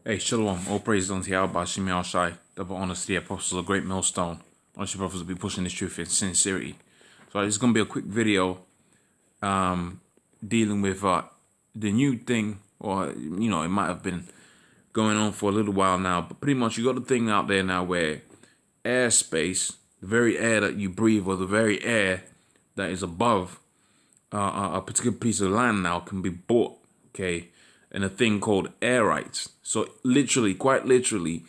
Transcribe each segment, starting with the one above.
Hey, Shalom. All praise unto Yahweh, Shemi Al-Shai, double honors to the apostles of GreatMillStone. Honestly, brothers will be pushing this truth in sincerity. So this is going to be a quick video dealing with the new thing, or, it might have been going on for a little while now, but pretty much you got a thing out there now where airspace, the very air that you breathe, or the very air that is above a particular piece of land now can be bought, okay, in a thing called air rights. So literally, quite literally,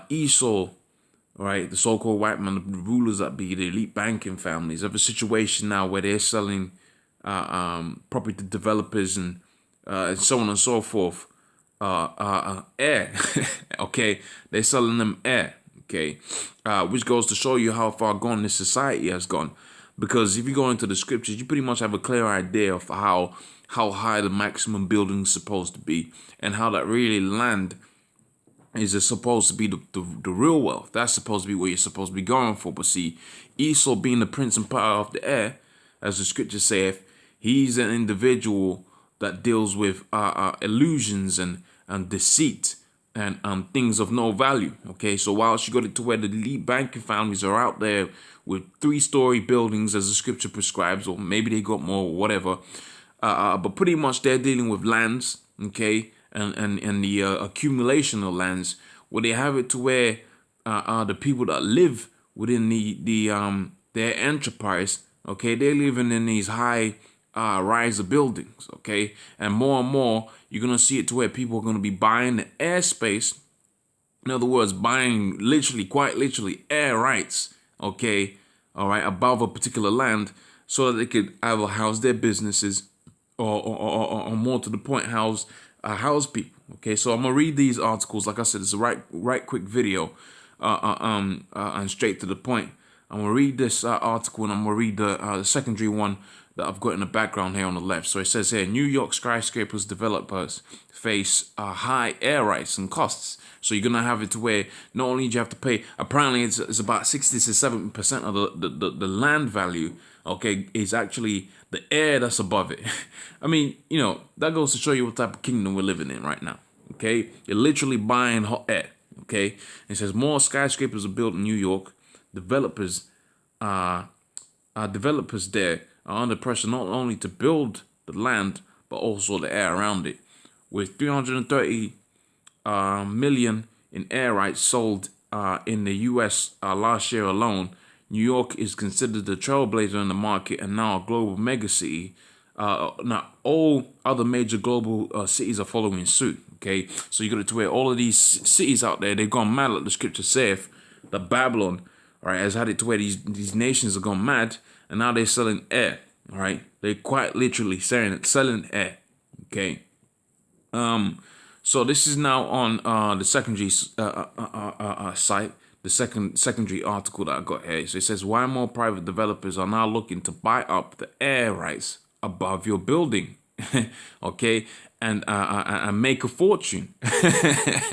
Esau, right, the so-called white man, the rulers that be the elite banking families, have a situation now where they're selling property to developers and so on and so forth, air, okay, they're selling them air, okay, which goes to show you how far gone this society has gone. Because if you go into the scriptures, you pretty much have a clear idea of how high the maximum building is supposed to be, and how that really land is supposed to be the real wealth. That's supposed to be what you're supposed to be going for. But see, Esau, being the prince and power of the air, as the scripture saith, he's an individual that deals with illusions and deceit and things of no value. Okay, so whilst you got it to where the elite banking families are out there with 3-story buildings as the scripture prescribes, or maybe they got more, or whatever, but pretty much they're dealing with lands, okay, and the accumulation of lands, where they have it to where the people that live within their enterprise, okay, they're living in these high rise of buildings, okay, and more you're gonna see it to where people are gonna be buying the airspace. In other words, buying quite literally air rights, okay, all right, above a particular land, so that they could either house their businesses or more to the point, house people. Okay, so I'm gonna read these articles. Like I said, it's a right quick video, and straight to the point. I'm gonna read this article, and I'm gonna read the secondary one that I've got in the background here on the left. So it says here, New York skyscrapers developers face high air rights and costs. So you're gonna have it to where not only do you have to pay, apparently it's about 60 to 70% of the land value, okay, is actually the air that's above it. I mean, that goes to show you what type of kingdom we're living in right now. Okay, you're literally buying hot air. Okay, it says more skyscrapers are built in New York. Developers there are under pressure not only to build the land but also the air around it. With 330 million in air rights sold in the U.S. Last year alone, New York is considered the trailblazer in the market and now a global megacity. Now, all other major global cities are following suit. Okay, so you got it to where all of these cities out there, they've gone mad, like the scripture saith, that Babylon, all right, has had it to where these nations have gone mad, and now they're selling air. All right, they're quite literally selling air. Okay, so this is now on the secondary site, the secondary article that I got here. So it says, why more private developers are now looking to buy up the air rights above your building, okay, and make a fortune.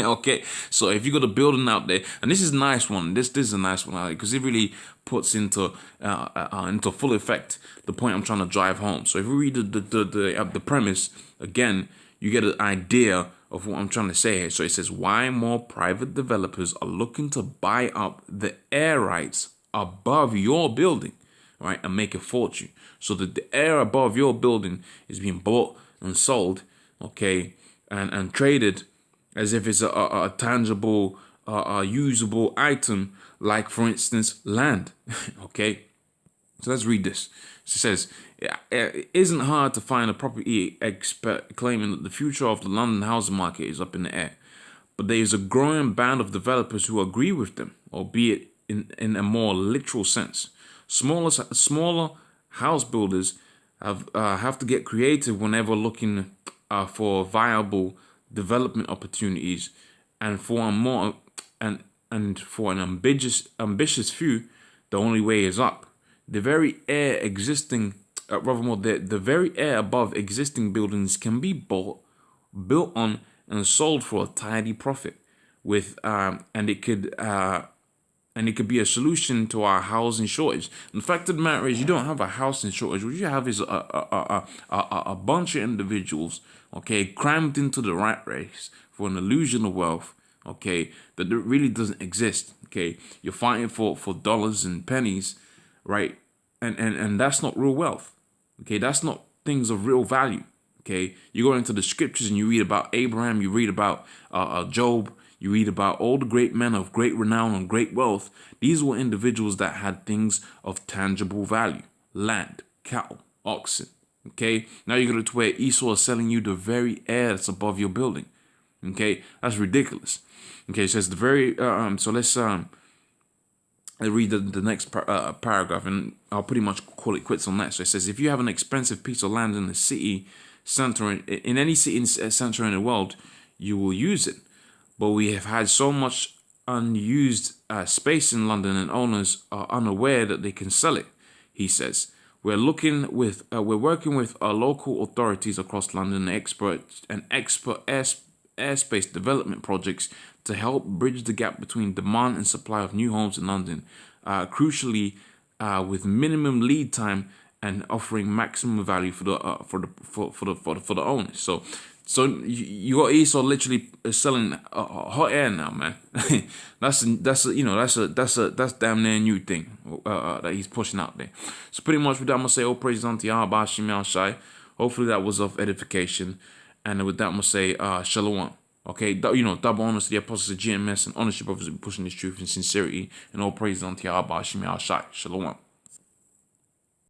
Okay, so if you got a building out there, and this is a nice one, this is a nice one because it really puts into full effect the point I'm trying to drive home. So if you read the premise again, you get an idea of what I'm trying to say here. So it says, why more private developers are looking to buy up the air rights above your building, right, and make a fortune. So that the air above your building is being bought and sold, okay, and traded as if it's a tangible, usable item, like, for instance, land. Okay, so let's read this. So it says, it isn't hard to find a property expert claiming that the future of the London housing market is up in the air. But there is a growing band of developers who agree with them, albeit in a more literal sense. Smaller house builders have to get creative whenever looking for viable development opportunities, and for an ambitious few, the only way is up. The very air the very air above existing buildings can be built on and sold for a tidy profit, and it could And it could be a solution to our housing shortage. And the fact of the matter is, you don't have a housing shortage. What you have is a bunch of individuals, okay, crammed into the rat race for an illusion of wealth, okay, that really doesn't exist, okay. You're fighting for dollars and pennies, right? And that's not real wealth, okay. That's not things of real value, okay. You go into the scriptures and you read about Abraham, you read about Job, you read about all the great men of great renown and great wealth. These were individuals that had things of tangible value: land, cattle, oxen. Okay, now you go to where Esau is selling you the very air that's above your building. Okay, that's ridiculous. Okay, it says the very so let's read the next paragraph, and I'll pretty much call it quits on that. So it says, if you have an expensive piece of land in the city center, in any city center in the world, you will use it. But we have had so much unused space in London, and owners are unaware that they can sell it. He says, we're working with our local authorities across London, expert airspace development projects to help bridge the gap between demand and supply of new homes in London. Crucially, with minimum lead time and offering maximum value for the owners. So you got Esau literally selling hot air now, man. that's damn near new thing that he's pushing out there. So pretty much with that, I'm gonna say all praises unto Yahweh Hashem Yahushai. Hopefully that was of edification, and with that I'm gonna say shalom. Okay, double honors to the apostles of GMS and ownership of pushing this truth in sincerity, and all praises unto Yahweh Hashem Yahushai. Shalom.